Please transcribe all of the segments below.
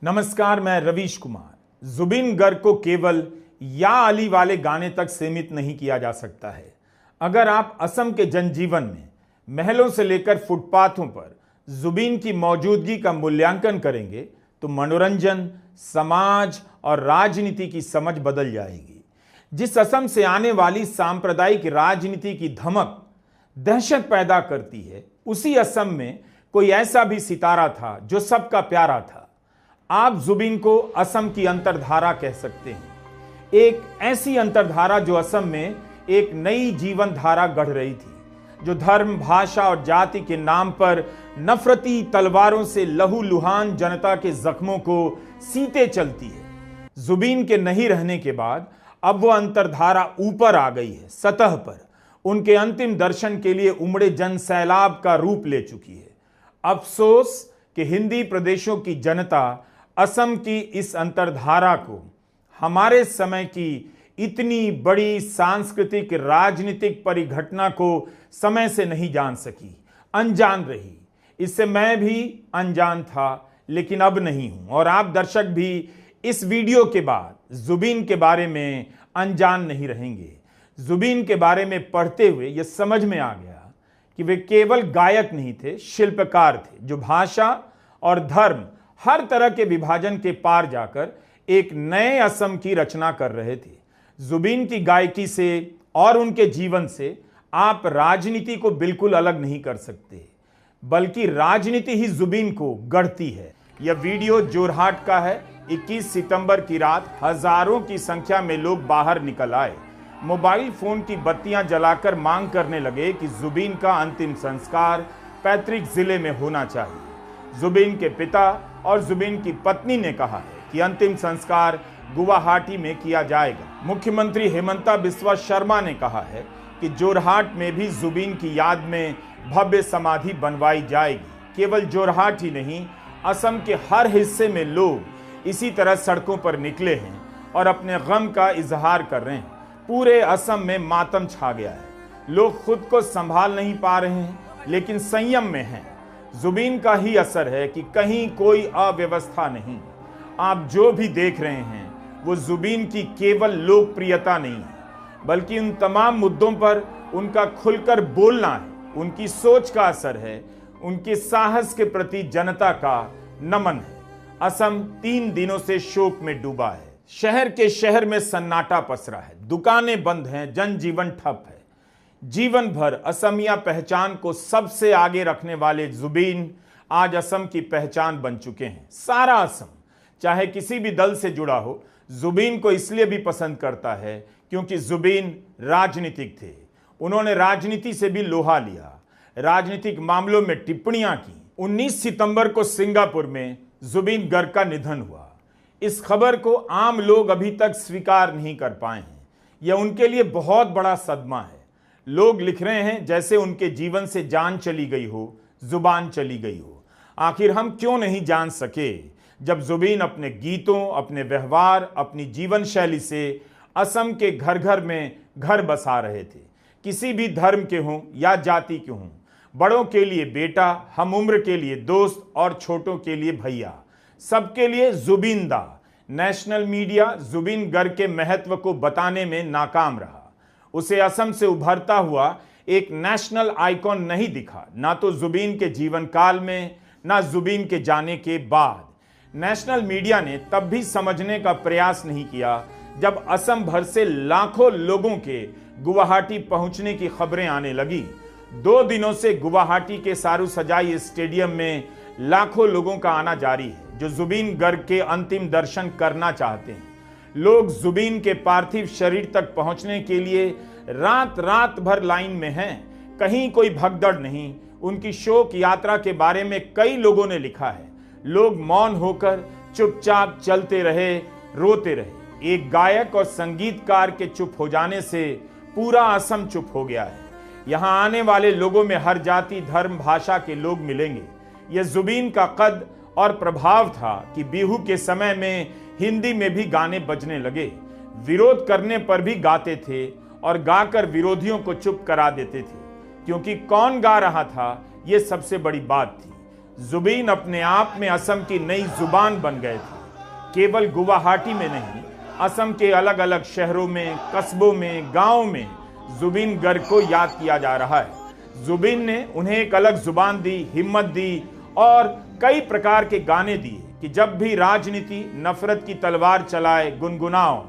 नमस्कार, मैं रवीश कुमार। जुबिन गर्ग को केवल या अली वाले गाने तक सीमित नहीं किया जा सकता है। अगर आप असम के जनजीवन में महलों से लेकर फुटपाथों पर जुबिन की मौजूदगी का मूल्यांकन करेंगे तो मनोरंजन, समाज और राजनीति की समझ बदल जाएगी। जिस असम से आने वाली सांप्रदायिक राजनीति की धमक दहशत पैदा करती है, उसी असम में कोई ऐसा भी सितारा था जो सबका प्यारा था। आप जुबिन को असम की अंतरधारा कह सकते हैं। एक ऐसी अंतरधारा जो असम में एक नई जीवन धारा गढ़ रही थी, जो धर्म, भाषा और जाति के नाम पर नफरती तलवारों से लहूलुहान जनता के जख्मों को सीते चलती है। जुबिन के नहीं रहने के बाद अब वो अंतरधारा ऊपर आ गई है, सतह पर उनके अंतिम दर्शन के लिए उमड़े जन सैलाब का रूप ले चुकी है। अफसोस कि हिंदी प्रदेशों की जनता असम की इस अंतरधारा को, हमारे समय की इतनी बड़ी सांस्कृतिक राजनीतिक परिघटना को समय से नहीं जान सकी, अनजान रही। इससे मैं भी अनजान था, लेकिन अब नहीं हूं। और आप दर्शक भी इस वीडियो के बाद जुबिन के बारे में अनजान नहीं रहेंगे। जुबिन के बारे में पढ़ते हुए यह समझ में आ गया कि वे केवल गायक नहीं थे, शिल्पकार थे, जो भाषा और धर्म, हर तरह के विभाजन के पार जाकर एक नए असम की रचना कर रहे थे। जुबिन की गायकी से और उनके जीवन से आप राजनीति को बिल्कुल अलग नहीं कर सकते, बल्कि राजनीति ही जुबिन को गढ़ती है। यह वीडियो जोरहाट का है। 21 सितंबर की रात हजारों की संख्या में लोग बाहर निकल आए, मोबाइल फोन की बत्तियां जलाकर मांग करने लगे कि जुबिन का अंतिम संस्कार पैतृक जिले में होना चाहिए। जुबिन के पिता और जुबिन की पत्नी ने कहा है कि अंतिम संस्कार गुवाहाटी में किया जाएगा। मुख्यमंत्री हेमंता बिस्वा शर्मा ने कहा है कि जोरहाट में भी जुबिन की याद में भव्य समाधि बनवाई जाएगी। केवल जोरहाट ही नहीं, असम के हर हिस्से में लोग इसी तरह सड़कों पर निकले हैं और अपने गम का इजहार कर रहे हैं। पूरे असम में मातम छा गया है। लोग खुद को संभाल नहीं पा रहे हैं, लेकिन संयम में हैं। जुबिन का ही असर है कि कहीं कोई अव्यवस्था नहीं। आप जो भी देख रहे हैं वो जुबिन की केवल लोकप्रियता नहीं है, बल्कि उन तमाम मुद्दों पर उनका खुलकर बोलना है, उनकी सोच का असर है, उनके साहस के प्रति जनता का नमन है। असम 3 दिनों से शोक में डूबा है। शहर के शहर में सन्नाटा पसरा है, दुकानें बंद हैं, जनजीवन ठप है। जीवन भर असमिया पहचान को सबसे आगे रखने वाले जुबिन आज असम की पहचान बन चुके हैं। सारा असम, चाहे किसी भी दल से जुड़ा हो, जुबिन को इसलिए भी पसंद करता है क्योंकि जुबिन राजनीतिक थे। उन्होंने राजनीति से भी लोहा लिया, राजनीतिक मामलों में टिप्पणियां की। 19 सितंबर को सिंगापुर में जुबिन गर्ग का निधन हुआ। इस खबर को आम लोग अभी तक स्वीकार नहीं कर पाए हैं। यह उनके लिए बहुत बड़ा सदमा है। लोग लिख रहे हैं जैसे उनके जीवन से जान चली गई हो, जुबान चली गई हो। आखिर हम क्यों नहीं जान सके जब जुबिन अपने गीतों, अपने व्यवहार, अपनी जीवन शैली से असम के घर घर में घर बसा रहे थे। किसी भी धर्म के हों या जाति के हों, बड़ों के लिए बेटा, हम उम्र के लिए दोस्त और छोटों के लिए भैया, सबके लिए जुबिन दा। नेशनल मीडिया जुबिन गर्ग के महत्व को बताने में नाकाम रहा। उसे असम से उभरता हुआ एक नेशनल आइकॉन नहीं दिखा, ना तो जुबिन के जीवन काल में, ना जुबिन के जाने के बाद। नेशनल मीडिया ने तब भी समझने का प्रयास नहीं किया जब असम भर से लाखों लोगों के गुवाहाटी पहुंचने की खबरें आने लगी। 2 दिनों से गुवाहाटी के सारू सजाई स्टेडियम में लाखों लोगों का आना जारी है, जो जुबिन गर्ग के अंतिम दर्शन करना चाहते हैं। लोग जुबिन के पार्थिव शरीर तक पहुंचने के लिए रात रात भर लाइन में हैं। कहीं कोई भगदड़ नहीं। उनकी शोक यात्रा के बारे में कई लोगों ने लिखा है। लोग मौन होकर चुपचाप चलते रहे, रोते रहे। एक गायक और संगीतकार के चुप हो जाने से पूरा असम चुप हो गया है। यहाँ आने वाले लोगों में हर जाति, धर्म, भाषा के लोग मिलेंगे। यह जुबिन का कद और प्रभाव था कि बिहू के समय में हिंदी में भी गाने बजने लगे। विरोध करने पर भी गाते थे और गाकर विरोधियों को चुप करा देते थे, क्योंकि कौन गा रहा था यह सबसे बड़ी बात थी। जुबीन अपने आप में असम की नई जुबान बन गए थे। केवल गुवाहाटी में नहीं, असम के अलग अलग शहरों में, कस्बों में, गांवों में जुबीन गर्ग को याद किया जा रहा है। जुबीन ने उन्हें एक अलग जुबान दी, हिम्मत दी और कई प्रकार के गाने दिए कि जब भी राजनीति नफरत की तलवार चलाए गुनगुनाओ,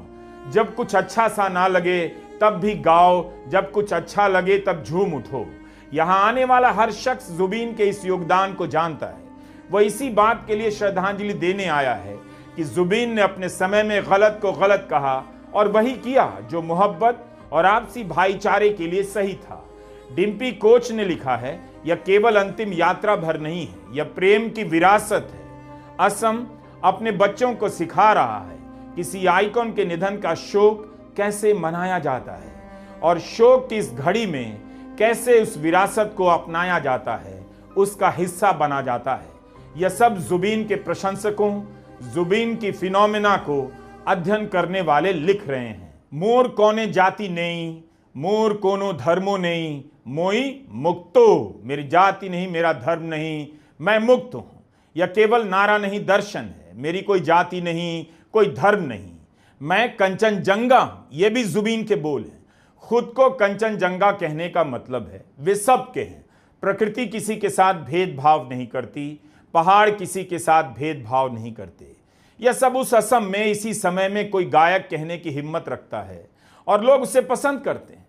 जब कुछ अच्छा सा ना लगे तब भी गाओ, जब कुछ अच्छा लगे तब झूम उठो। यहां आने वाला हर शख्स जुबीन के इस योगदान को जानता है। वह इसी बात के लिए श्रद्धांजलि देने आया है कि जुबीन ने अपने समय में गलत को गलत कहा और वही किया जो मोहब्बत और आपसी भाईचारे के लिए सही था। डिम्पी कोच ने लिखा है, यह केवल अंतिम यात्रा भर नहीं है, यह प्रेम की विरासत है। असम अपने बच्चों को सिखा रहा है किसी आइकॉन के निधन का शोक कैसे मनाया जाता है और शोक की इस घड़ी में कैसे उस विरासत को अपनाया जाता है, उसका हिस्सा बना जाता है। यह सब जुबीन के प्रशंसकों, जुबीन की फिनोमेना को अध्ययन करने वाले लिख रहे हैं। मोर कोने जाति नहीं, मोर कोनो धर्मो नहीं, मोई मुक्तो, मेरी जाति नहीं, मेरा धर्म नहीं, मैं मुक्त हूं। यह केवल नारा नहीं, दर्शन है। मेरी कोई जाति नहीं, कोई धर्म नहीं, मैं कंचनजंगा हूं। यह भी जुबीन के बोल हैं। खुद को कंचनजंगा कहने का मतलब है वे सबके हैं। प्रकृति किसी के साथ भेदभाव नहीं करती, पहाड़ किसी के साथ भेदभाव नहीं करते। यह सब उस असम में इसी समय में कोई गायक कहने की हिम्मत रखता है और लोग उसे पसंद करते हैं।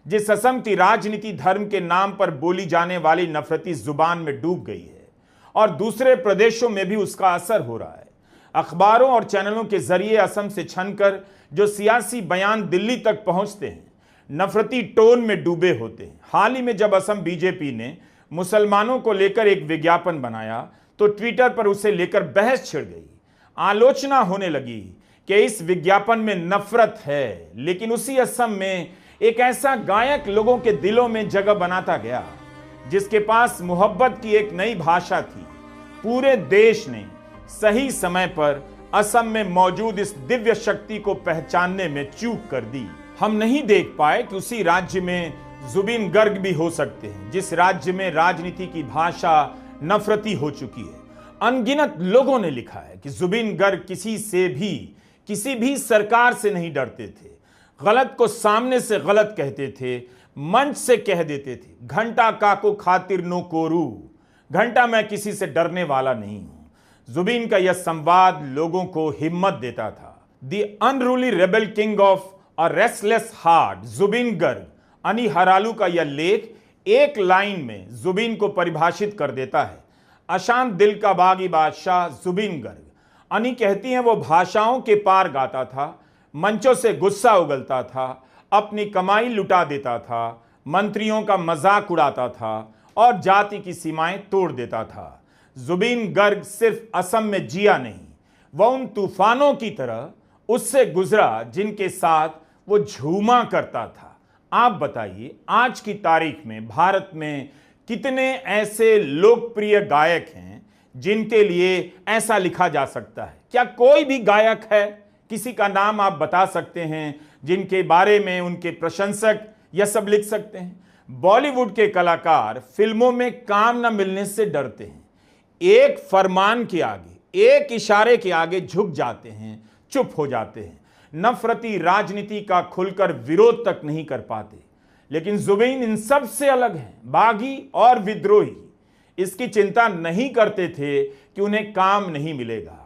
जिस असम की राजनीति धर्म के नाम पर बोली जाने वाली नफरती जुबान में डूब गई है और दूसरे प्रदेशों में भी उसका असर हो रहा है। अखबारों और चैनलों के जरिए असम से छनकर जो सियासी बयान दिल्ली तक पहुंचते हैं, नफरती टोन में डूबे होते हैं। हाल ही में जब असम बीजेपी ने मुसलमानों को लेकर एक विज्ञापन बनाया तो ट्विटर पर उसे लेकर बहस छिड़ गई। आलोचना होने लगी कि इस विज्ञापन में नफरत है, लेकिन उसी असम में एक ऐसा गायक लोगों के दिलों में जगह बनाता गया जिसके पास मोहब्बत की एक नई भाषा थी। पूरे देश ने सही समय पर असम में मौजूद इस दिव्य शक्ति को पहचानने में चूक कर दी। हम नहीं देख पाए कि उसी राज्य में जुबीन गर्ग भी हो सकते हैं, जिस राज्य में राजनीति की भाषा नफरती हो चुकी है। अनगिनत लोगों ने लिखा है कि जुबीन गर्ग किसी भी सरकार से नहीं डरते थे। गलत को सामने से गलत कहते थे, मंच से कह देते थे, घंटा काको खातिर नो कोरू, घंटा मैं किसी से डरने वाला नहीं हूं। जुबीन का यह संवाद लोगों को हिम्मत देता था। The unruly rebel king of a restless heart, Zubeen Garg. Ani Haralu का यह लेख एक लाइन में जुबीन को परिभाषित कर देता है। अशांत दिल का बागी बादशाह जुबीन गर्ग। अनी कहती हैं वो भाषाओं के पार गाता था, मंचों से गुस्सा उगलता था, अपनी कमाई लुटा देता था, मंत्रियों का मजाक उड़ाता था और जाति की सीमाएं तोड़ देता था। जुबीन गर्ग सिर्फ असम में जिया नहीं, वह उन तूफानों की तरह उससे गुजरा जिनके साथ वो झूमा करता था। आप बताइए, आज की तारीख में भारत में कितने ऐसे लोकप्रिय गायक हैं जिनके लिए ऐसा लिखा जा सकता है? क्या कोई भी गायक है, किसी का नाम आप बता सकते हैं जिनके बारे में उनके प्रशंसक यह सब लिख सकते हैं? बॉलीवुड के कलाकार फिल्मों में काम न मिलने से डरते हैं। एक फरमान के आगे, एक इशारे के आगे झुक जाते हैं, चुप हो जाते हैं। नफरती राजनीति का खुलकर विरोध तक नहीं कर पाते। लेकिन जुबीन इन सब से अलग हैं, बागी और विद्रोही। इसकी चिंता नहीं करते थे कि उन्हें काम नहीं मिलेगा।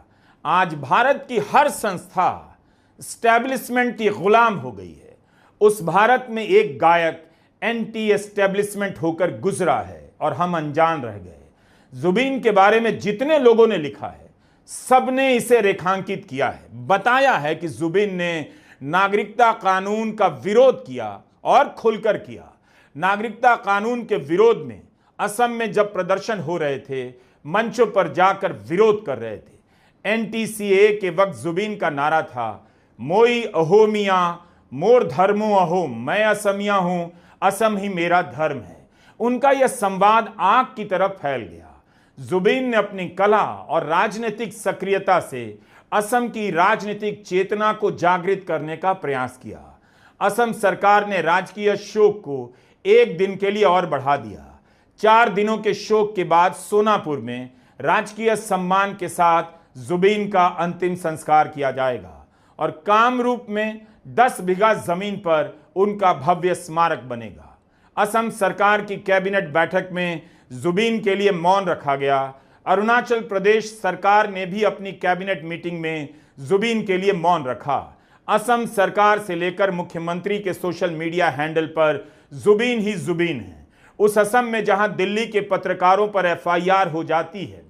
आज भारत की हर संस्था एस्टेब्लिशमेंट की गुलाम हो गई है। उस भारत में एक गायक एंटी एस्टेब्लिशमेंट होकर गुजरा है और हम अनजान रह गए। जुबीन के बारे में जितने लोगों ने लिखा है, सबने इसे रेखांकित किया है, बताया है कि जुबीन ने नागरिकता कानून का विरोध किया और खुलकर किया। नागरिकता कानून के विरोध में असम में जब प्रदर्शन हो रहे थे, मंचों पर जाकर विरोध कर रहे थे। एनटीसीए के वक्त जुबीन का नारा था, मोई अहोमिया मोर धर्मो अहो, मैं असमिया हूं, असम ही मेरा धर्म है। उनका यह संवाद आग की तरफ फैल गया। जुबीन ने अपनी कला और राजनीतिक सक्रियता से असम की राजनीतिक चेतना को जागृत करने का प्रयास किया। असम सरकार ने राजकीय शोक को एक दिन के लिए और बढ़ा दिया। 4 दिनों के शोक के बाद सोनापुर में राजकीय सम्मान के साथ जुबीन का अंतिम संस्कार किया जाएगा और कामरूप में 10 बीघा जमीन पर उनका भव्य स्मारक बनेगा। असम सरकार की कैबिनेट बैठक में जुबीन के लिए मौन रखा गया। अरुणाचल प्रदेश सरकार ने भी अपनी कैबिनेट मीटिंग में जुबीन के लिए मौन रखा। असम सरकार से लेकर मुख्यमंत्री के सोशल मीडिया हैंडल पर जुबीन ही जुबीन है। उस असम में जहां दिल्ली के पत्रकारों पर एफआईआर हो जाती है,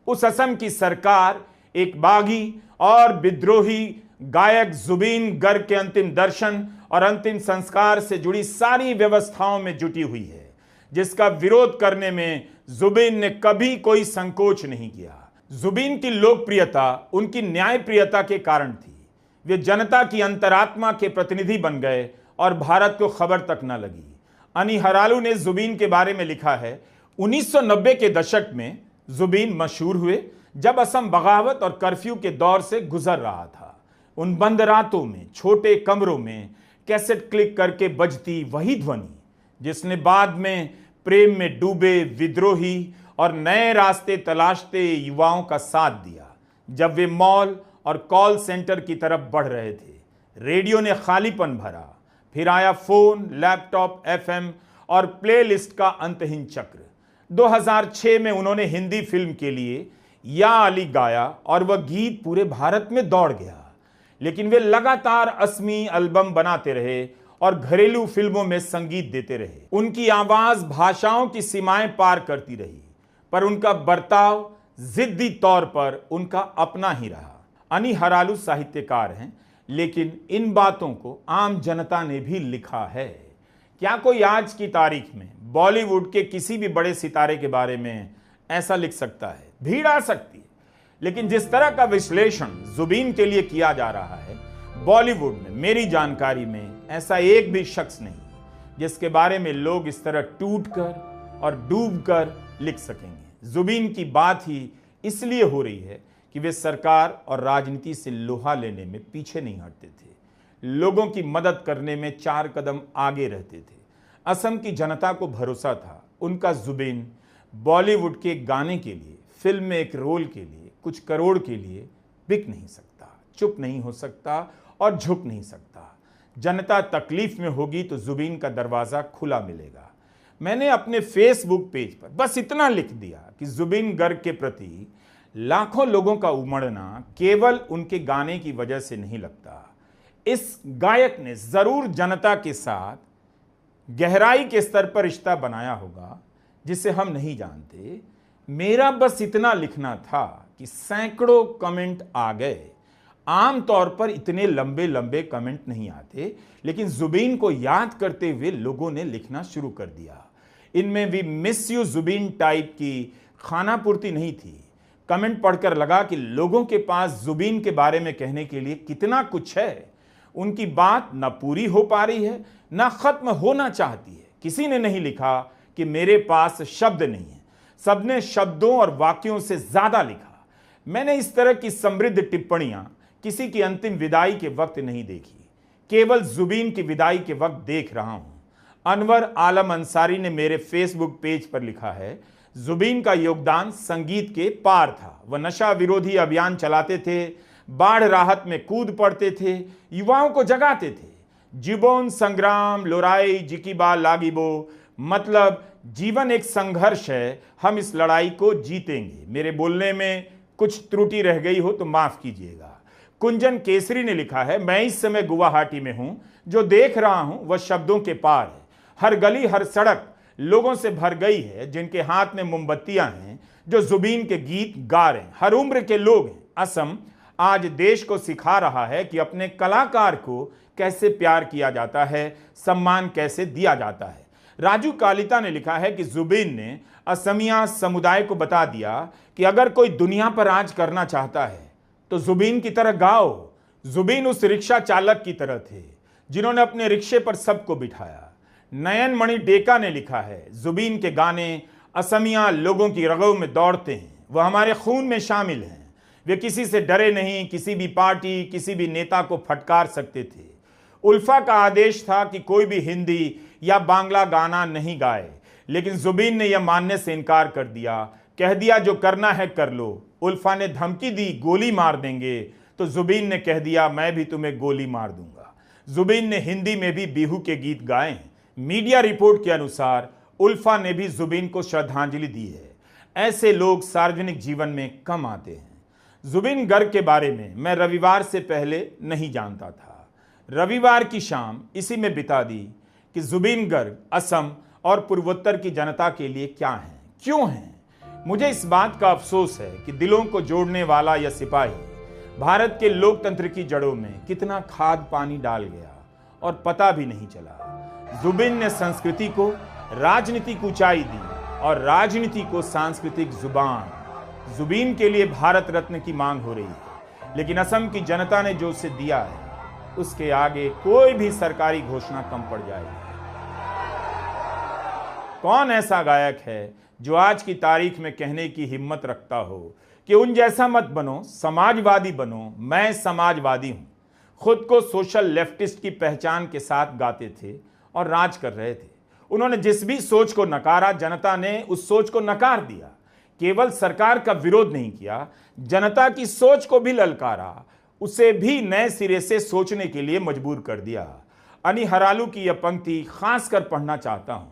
उस असम की सरकार एक बागी और विद्रोही गायक जुबीन गर्ग के अंतिम दर्शन और अंतिम संस्कार से जुड़ी सारी व्यवस्थाओं में जुटी हुई है, जिसका विरोध करने में जुबीन ने कभी कोई संकोच नहीं किया। जुबीन की लोकप्रियता उनकी न्यायप्रियता के कारण थी। वे जनता की अंतरात्मा के प्रतिनिधि बन गए और भारत को खबर तक न लगी। अनी हरालू ने जुबीन के बारे में लिखा है, 1990 के दशक में जुबीन मशहूर हुए जब असम बगावत और कर्फ्यू के दौर से गुजर रहा था। उन बंद रातों में छोटे कमरों में कैसेट क्लिक करके बजती वही ध्वनि जिसने बाद में प्रेम में डूबे विद्रोही और नए रास्ते तलाशते युवाओं का साथ दिया। जब वे मॉल और कॉल सेंटर की तरफ बढ़ रहे थे, रेडियो ने खालीपन भरा। फिर आया फोन, लैपटॉप, एफएम और प्लेलिस्ट का अंतहीन चक्र। 2006 में उन्होंने हिंदी फिल्म के लिए या अली गाया और वह गीत पूरे भारत में दौड़ गया। लेकिन वे लगातार असमी एल्बम बनाते रहे और घरेलू फिल्मों में संगीत देते रहे। उनकी आवाज भाषाओं की सीमाएं पार करती रही, पर उनका बर्ताव जिद्दी तौर पर उनका अपना ही रहा। अनी हरालू साहित्यकार हैं, लेकिन इन बातों को आम जनता ने भी लिखा है। क्या कोई आज की तारीख में बॉलीवुड के किसी भी बड़े सितारे के बारे में ऐसा लिख सकता है? भीड़ आ सकती है, लेकिन जिस तरह का विश्लेषण जुबीन के लिए किया जा रहा है, बॉलीवुड में मेरी जानकारी में ऐसा एक भी शख्स नहीं जिसके बारे में लोग इस तरह टूटकर और डूबकर लिख सकेंगे। जुबीन की बात ही इसलिए हो रही है कि वे सरकार और राजनीति से लोहा लेने में पीछे नहीं हटते थे। लोगों की मदद करने में 4 कदम आगे रहते थे। असम की जनता को भरोसा था, उनका जुबीन बॉलीवुड के गाने के लिए, फिल्म में एक रोल के लिए, कुछ करोड़ के लिए बिक नहीं सकता, चुप नहीं हो सकता और झुक नहीं सकता। जनता तकलीफ में होगी तो जुबीन का दरवाजा खुला मिलेगा। मैंने अपने फेसबुक पेज पर बस इतना लिख दिया कि जुबीन गर्ग के प्रति लाखों लोगों का उमड़ना केवल उनके गाने की वजह से नहीं लगता। इस गायक ने जरूर जनता के साथ गहराई के स्तर पर रिश्ता बनाया होगा जिसे हम नहीं जानते। मेरा बस इतना लिखना था कि सैकड़ों कमेंट आ गए। आमतौर पर इतने लंबे लंबे कमेंट नहीं आते, लेकिन जुबीन को याद करते हुए लोगों ने लिखना शुरू कर दिया। इनमें भी मिस यू जुबीन टाइप की खानापूर्ति नहीं थी। कमेंट पढ़कर लगा कि लोगों के पास जुबीन के बारे में कहने के लिए कितना कुछ है। उनकी बात न पूरी हो पा रही है, न खत्म होना चाहती है। किसी ने नहीं लिखा कि मेरे पास शब्द नहीं है, सबने शब्दों और वाक्यों से ज्यादा लिखा। मैंने इस तरह की समृद्ध टिप्पणियां किसी की अंतिम विदाई के वक्त नहीं देखी, केवल जुबीन की विदाई के वक्त देख रहा हूं। अनवर आलम अंसारी ने मेरे फेसबुक पेज पर लिखा है, जुबीन का योगदान संगीत के पार था। वह नशा विरोधी अभियान चलाते थे, बाढ़ राहत में कूद पड़ते थे, युवाओं को जगाते थे। जीवन संग्राम लोराई जिकीबा लागिबो, मतलब जीवन एक संघर्ष है, हम इस लड़ाई को जीतेंगे। मेरे बोलने में कुछ त्रुटि रह गई हो तो माफ कीजिएगा। कुंजन केसरी ने लिखा है, मैं इस समय गुवाहाटी में हूं, जो देख रहा हूं वह शब्दों के पार है। हर गली हर सड़क लोगों से भर गई है, जिनके हाथ में मोमबत्तियां हैं, जो जुबीन के गीत गा रहे हैं। हर उम्र के लोग हैं। असम आज देश को सिखा रहा है कि अपने कलाकार को कैसे प्यार किया जाता है, सम्मान कैसे दिया जाता है। राजू कालिता ने लिखा है कि जुबीन ने असमिया समुदाय को बता दिया कि अगर कोई दुनिया पर राज करना चाहता है तो जुबीन की तरह गाओ। जुबीन उस रिक्शा चालक की तरह थे जिन्होंने अपने रिक्शे पर सबको बिठाया। नयन मणि डेका ने लिखा है, जुबीन के गाने असमिया लोगों की रगों में दौड़ते हैं, वह हमारे खून में शामिल हैं। वे किसी से डरे नहीं, किसी भी पार्टी किसी भी नेता को फटकार सकते थे। उल्फा का आदेश था कि कोई भी हिंदी या बांग्ला गाना नहीं गाए, लेकिन जुबीन ने यह मानने से इनकार कर दिया। कह दिया जो करना है कर लो। उल्फा ने धमकी दी गोली मार देंगे, तो जुबीन ने कह दिया मैं भी तुम्हें गोली मार दूंगा। जुबीन ने हिंदी में भी बिहू के गीत गाए हैं। मीडिया रिपोर्ट के अनुसार उल्फा ने भी जुबीन को श्रद्धांजलि दी है। ऐसे लोग सार्वजनिक जीवन में कम आते हैं। जुबीन गर्ग के बारे में मैं रविवार से पहले नहीं जानता था। रविवार की शाम इसी में बिता दी कि जुबीन गर्ग असम और पूर्वोत्तर की जनता के लिए क्या हैं, क्यों हैं। मुझे इस बात का अफसोस है कि दिलों को जोड़ने वाला यह सिपाही भारत के लोकतंत्र की जड़ों में कितना खाद पानी डाल गया और पता भी नहीं चला। जुबीन ने संस्कृति को राजनीतिक ऊंचाई दी और राजनीति को सांस्कृतिक जुबान। जुबीन के लिए भारत रत्न की मांग हो रही है, लेकिन असम की जनता ने जो उसे दिया है उसके आगे कोई भी सरकारी घोषणा कम पड़ जाएगी। कौन ऐसा गायक है जो आज की तारीख में कहने की हिम्मत रखता हो कि उन जैसा मत बनो, समाजवादी बनो, मैं समाजवादी हूं। खुद को सोशल लेफ्टिस्ट की पहचान के साथ गाते थे और राज कर रहे थे। उन्होंने जिस भी सोच को नकारा, जनता ने उस सोच को नकार दिया। केवल सरकार का विरोध नहीं किया, जनता की सोच को भी ललकारा, उसे भी नए सिरे से सोचने के लिए मजबूर कर दिया। अनि हरालू की यह पंक्ति खासकर पढ़ना चाहता हूं।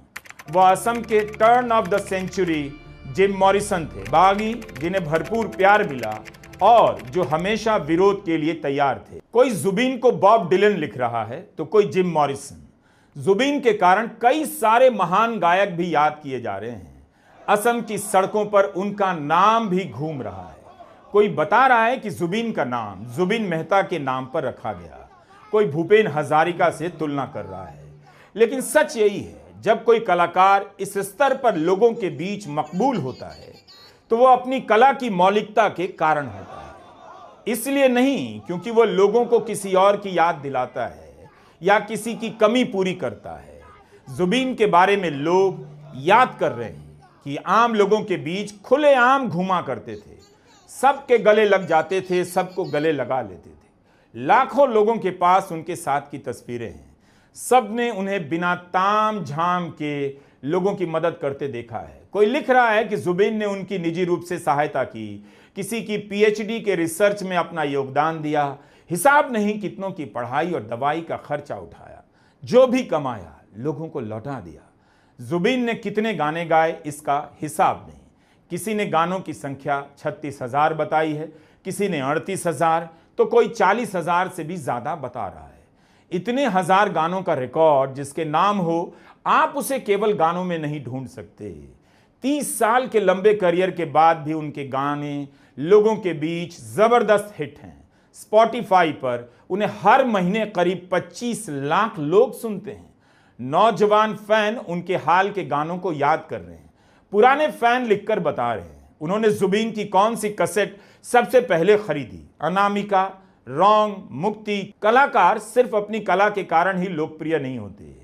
वह असम के turn of the century Jim Morrison थे, बागी जिन्हें भरपूर प्यार मिला और जो हमेशा विरोध के लिए तैयार थे। कोई जुबीन को बॉब डिलन लिख रहा है तो कोई जिम मॉरिसन। जुबीन के कारण कई सारे महान गायक भी याद किए जा रहे हैं। असम की सड़कों पर उनका नाम भी घूम रहा है। कोई बता रहा है कि जुबीन का नाम जुबिन मेहता के नाम पर रखा गया। कोई भूपेन हजारिका से तुलना कर रहा है। लेकिन सच यही है, जब कोई कलाकार इस स्तर पर लोगों के बीच मकबूल होता है तो वो अपनी कला की मौलिकता के कारण होता है, इसलिए नहीं क्योंकि वो लोगों को किसी और की याद दिलाता है या किसी की कमी पूरी करता है। जुबीन के बारे में लोग याद कर रहे हैं कि आम लोगों के बीच खुलेआम घुमा करते थे, सबके गले लग जाते थे, सबको गले लगा लेते थे। लाखों लोगों के पास उनके साथ की तस्वीरें हैं। सब ने उन्हें बिना ताम झाम के लोगों की मदद करते देखा है। कोई लिख रहा है कि जुबीन ने उनकी निजी रूप से सहायता की, किसी की पीएचडी के रिसर्च में अपना योगदान दिया, हिसाब नहीं कितनों की पढ़ाई और दवाई का खर्चा उठाया, जो भी कमाया लोगों को लौटा दिया। जुबीन ने कितने गाने गाए इसका हिसाब नहीं। किसी ने गानों की संख्या 36,000 बताई है, किसी ने 38,000, तो कोई 40,000 से भी ज्यादा बता रहा है। इतने हजार गानों का रिकॉर्ड जिसके नाम हो, आप उसे केवल गानों में नहीं ढूंढ सकते। 30 साल के लंबे करियर के बाद भी उनके गाने लोगों के बीच जबरदस्त हिट हैं। स्पॉटिफाई पर उन्हें हर महीने करीब 25 लाख लोग सुनते हैं। नौजवान फैन उनके हाल के गानों को याद कर रहे हैं। पुराने फैन लिखकर बता रहे हैं उन्होंने जुबीन की कौन सी कैसेट सबसे पहले खरीदी। अनामिका, रॉन्ग, मुक्ति। कलाकार सिर्फ अपनी कला के कारण ही लोकप्रिय नहीं होते।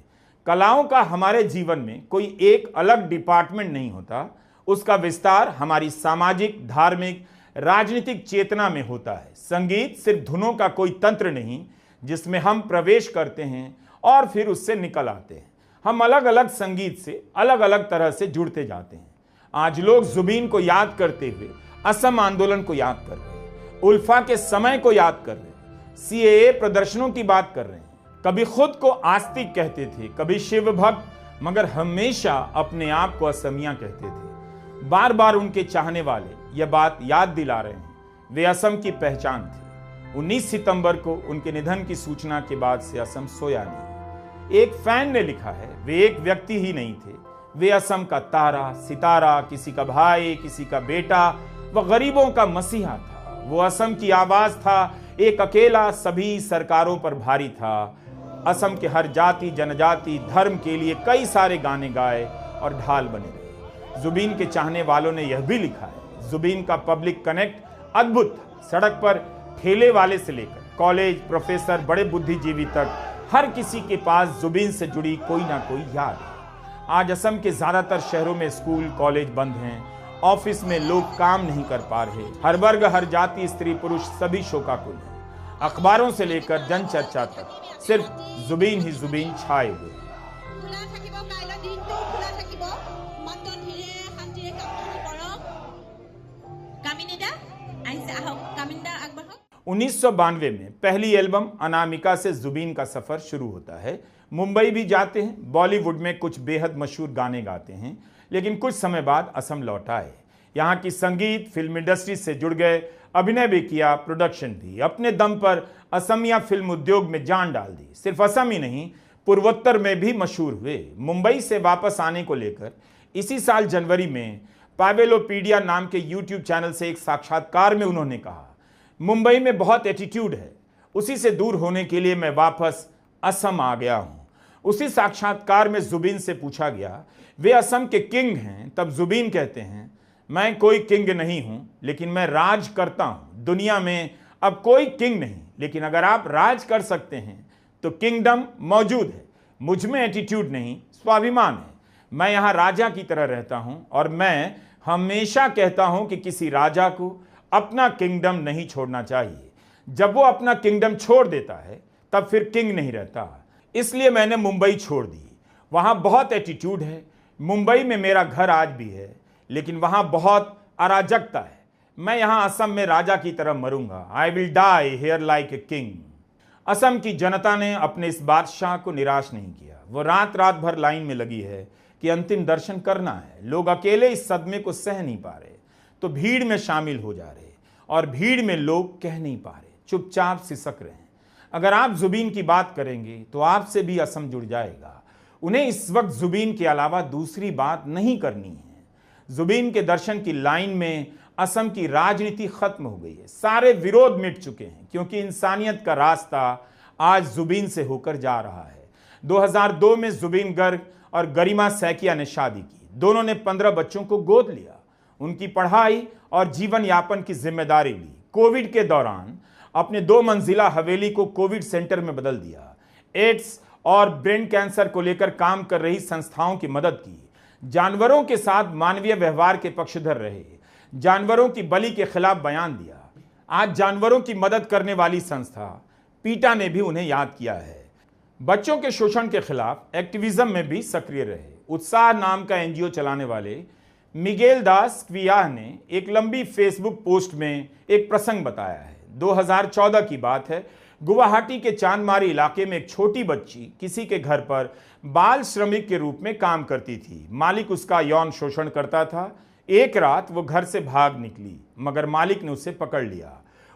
कलाओं का हमारे जीवन में कोई एक अलग डिपार्टमेंट नहीं होता, उसका विस्तार हमारी सामाजिक, धार्मिक, राजनीतिक चेतना में होता है। संगीत सिर्फ धुनों का कोई तंत्र नहीं जिसमें हम प्रवेश करते हैं और फिर उससे निकल आते हैं। हम अलग अलग संगीत से अलग अलग तरह से जुड़ते जाते हैं। आज लोग जुबीन को याद करते हुए असम आंदोलन को याद कर रहे हैं, उल्फा के समय को याद कर रहे हैं, सीएए प्रदर्शनों की बात कर रहे हैं। कभी खुद को आस्तिक कहते थे, कभी शिव भक्त, मगर हमेशा अपने आप को असमिया कहते थे। बार बार उनके चाहने वाले यह बात याद दिला रहे हैं, वे असम की पहचान थी। 19 सितंबर को उनके निधन की सूचना के बाद से असम सोया नहीं। एक फैन ने लिखा है, वे एक व्यक्ति ही नहीं थे, वे असम का तारा, सितारा, किसी का भाई, किसी का बेटा, वह गरीबों का मसीहा था। वो असम की आवाज था, एक अकेला सभी सरकारों पर भारी था। असम के हर जाति, जनजाति, धर्म के लिए कई सारे गाने गाए और ढाल बने रहे। जुबीन के चाहने वालों ने यह भी लिखा है, जुबीन का पब्लिक कनेक्ट अद्भुत था। सड़क पर ठेले वाले से लेकर कॉलेज प्रोफेसर, बड़े बुद्धिजीवी तक हर किसी के पास जुबीन से जुड़ी कोई ना कोई याद है। आज असम के ज्यादातर शहरों में स्कूल कॉलेज बंद हैं, ऑफिस में लोग काम नहीं कर पा रहे। हर वर्ग, हर जाति, स्त्री पुरुष सभी शोकाकुल हैं। अखबारों से लेकर जनचर्चा तक सिर्फ जुबीन ही जुबीन छाए हुए। 1992 में पहली एल्बम अनामिका से जुबीन का सफर शुरू होता है। मुंबई भी जाते हैं, बॉलीवुड में कुछ बेहद मशहूर गाने गाते हैं, लेकिन कुछ समय बाद असम लौट आए। यहाँ की संगीत फिल्म इंडस्ट्री से जुड़ गए, अभिनय भी किया, प्रोडक्शन भी। अपने दम पर असमिया फिल्म उद्योग में जान डाल दी। सिर्फ असम ही नहीं, पूर्वोत्तर में भी मशहूर हुए। मुंबई से वापस आने को लेकर इसी साल जनवरी में पावेलोपीडिया नाम के यूट्यूब चैनल से एक साक्षात्कार में उन्होंने कहा, मुंबई में बहुत एटीट्यूड है, उसी से दूर होने के लिए मैं वापस असम आ गया हूं। उसी साक्षात्कार में जुबीन से पूछा गया, वे असम के किंग हैं। तब जुबीन कहते हैं, मैं कोई किंग नहीं हूं, लेकिन मैं राज करता हूं। दुनिया में अब कोई किंग नहीं, लेकिन अगर आप राज कर सकते हैं तो किंगडम मौजूद है। मुझ में एटीट्यूड नहीं, स्वाभिमान है। मैं यहां राजा की तरह रहता हूं और मैं हमेशा कहता हूं कि किसी राजा को अपना किंगडम नहीं छोड़ना चाहिए। जब वो अपना किंगडम छोड़ देता है तब फिर किंग नहीं रहता। इसलिए मैंने मुंबई छोड़ दी। वहां बहुत एटीट्यूड है। मुंबई में मेरा घर आज भी है, लेकिन वहां बहुत अराजकता है। मैं यहां असम में राजा की तरह मरूंगा। I will die here like a king. Assam की जनता ने अपने इस बादशाह को निराश नहीं किया। वो रात रात भर लाइन में लगी है कि अंतिम दर्शन करना है। लोग अकेले इस सदमे को सह नहीं पा रहे तो भीड़ में शामिल हो जा रहे, और भीड़ में लोग कह नहीं पा रहे, चुपचाप सिसक रहे हैं। अगर आप जुबीन की बात करेंगे तो आपसे भी असम जुड़ जाएगा। उन्हें इस वक्त जुबीन के अलावा दूसरी बात नहीं करनी है। जुबीन के दर्शन की लाइन में असम की राजनीति खत्म हो गई है। सारे विरोध मिट चुके हैं, क्योंकि इंसानियत का रास्ता आज जुबीन से होकर जा रहा है। 2002 में जुबीन गर्ग और गरिमा सैकिया ने शादी की। दोनों ने 15 बच्चों को गोद लिया। उनकी पढ़ाई और जीवन यापन की जिम्मेदारी ली। कोविड के दौरान अपने 2 मंजिला हवेली को कोविड सेंटर में बदल दिया। एड्स और ब्रेन कैंसर को लेकर काम कर रही संस्थाओं की मदद की। जानवरों के साथ मानवीय व्यवहार के पक्षधर रहे। जानवरों की बलि के खिलाफ बयान दिया। आज जानवरों की मदद करने वाली संस्था पीटा ने भी उन्हें याद किया है। बच्चों के शोषण के खिलाफ एक्टिविज्म में भी सक्रिय रहे। उत्साह नाम का एनजीओ चलाने वाले मिगेल दास क्वियाह ने एक लंबी फेसबुक पोस्ट में एक प्रसंग बताया है। 2014 की बात है। गुवाहाटी के चांदमारी इलाके में एक छोटी बच्ची किसी के घर पर बाल श्रमिक के रूप में काम करती थी। मालिक उसका यौन शोषण करता था। एक रात वो घर से भाग निकली, मगर मालिक ने उसे पकड़ लिया।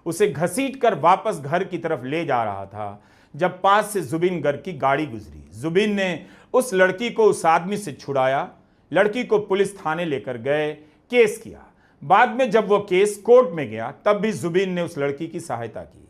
उसे घसीटकर वापस घर की तरफ ले जा रहा था जब पास से जुबीन गर्ग की गाड़ी गुजरी। जुबीन ने उस लड़की को उस आदमी से छुड़ाया। लड़की को पुलिस थाने लेकर गए, केस किया। बाद में जब वो केस कोर्ट में गया तब भी जुबीन ने उस लड़की की सहायता की।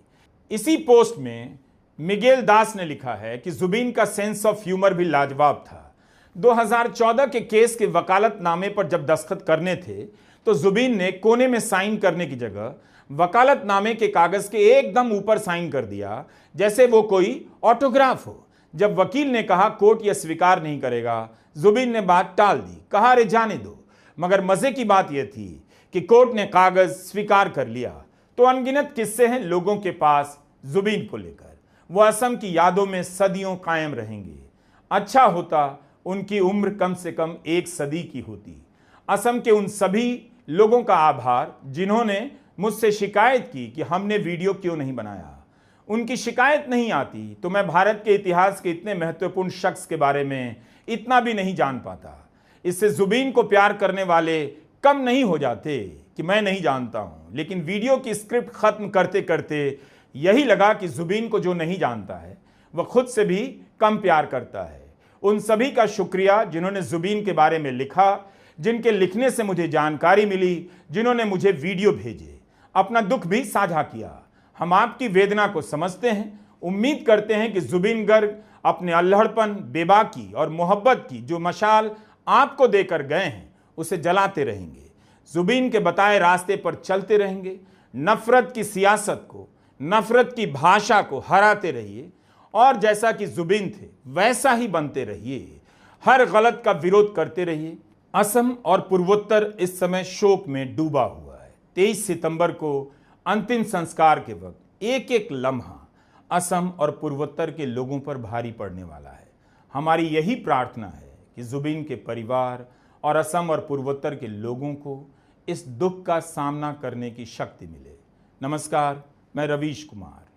इसी पोस्ट में मिगेल दास ने लिखा है कि जुबीन का सेंस ऑफ ह्यूमर भी लाजवाब था। 2014 के केस के वकालतनामे पर जब दस्तखत करने थे तो जुबीन ने कोने में साइन करने की जगह वकालतनामे के कागज के एकदम ऊपर साइन कर दिया, जैसे वो कोई ऑटोग्राफ हो। जब वकील ने कहा कोर्ट यह स्वीकार नहीं करेगा, जुबीन ने बात टाल दी, कहा अरे जाने दो। मगर मजे की बात यह थी कि कोर्ट ने कागज स्वीकार कर लिया। तो अनगिनत किस्से हैं लोगों के पास जुबीन को लेकर। वो असम की यादों में सदियों कायम रहेंगे। अच्छा होता उनकी उम्र कम से कम 1 सदी की होती। असम के उन सभी लोगों का आभार जिन्होंने मुझसे शिकायत की कि हमने वीडियो क्यों नहीं बनाया। उनकी शिकायत नहीं आती तो मैं भारत के इतिहास के इतने महत्वपूर्ण शख्स के बारे में इतना भी नहीं जान पाता। इससे जुबीन को प्यार करने वाले कम नहीं हो जाते कि मैं नहीं जानता हूं, लेकिन वीडियो की स्क्रिप्ट खत्म करते करते यही लगा कि जुबीन को जो नहीं जानता है वह खुद से भी कम प्यार करता है। उन सभी का शुक्रिया जिन्होंने जुबीन के बारे में लिखा, जिनके लिखने से मुझे जानकारी मिली, जिन्होंने मुझे वीडियो भेजे, अपना दुख भी साझा किया। हम आपकी वेदना को समझते हैं। उम्मीद करते हैं कि जुबीन गर्ग अपने अल्हड़पन, बेबाकी और मोहब्बत की जो मशाल आपको देकर गए हैं उसे जलाते रहेंगे। जुबीन के बताए रास्ते पर चलते रहेंगे। नफरत की सियासत को, नफरत की भाषा को हराते रहिए और जैसा कि जुबीन थे वैसा ही बनते रहिए। हर गलत का विरोध करते रहिए। असम और पूर्वोत्तर इस समय शोक में डूबा हुआ है। 23 सितंबर को अंतिम संस्कार के वक्त एक एक लम्हा असम और पूर्वोत्तर के लोगों पर भारी पड़ने वाला है। हमारी यही प्रार्थना है कि जुबीन के परिवार और असम और पूर्वोत्तर के लोगों को इस दुख का सामना करने की शक्ति मिले। नमस्कार, मैं रवीश कुमार।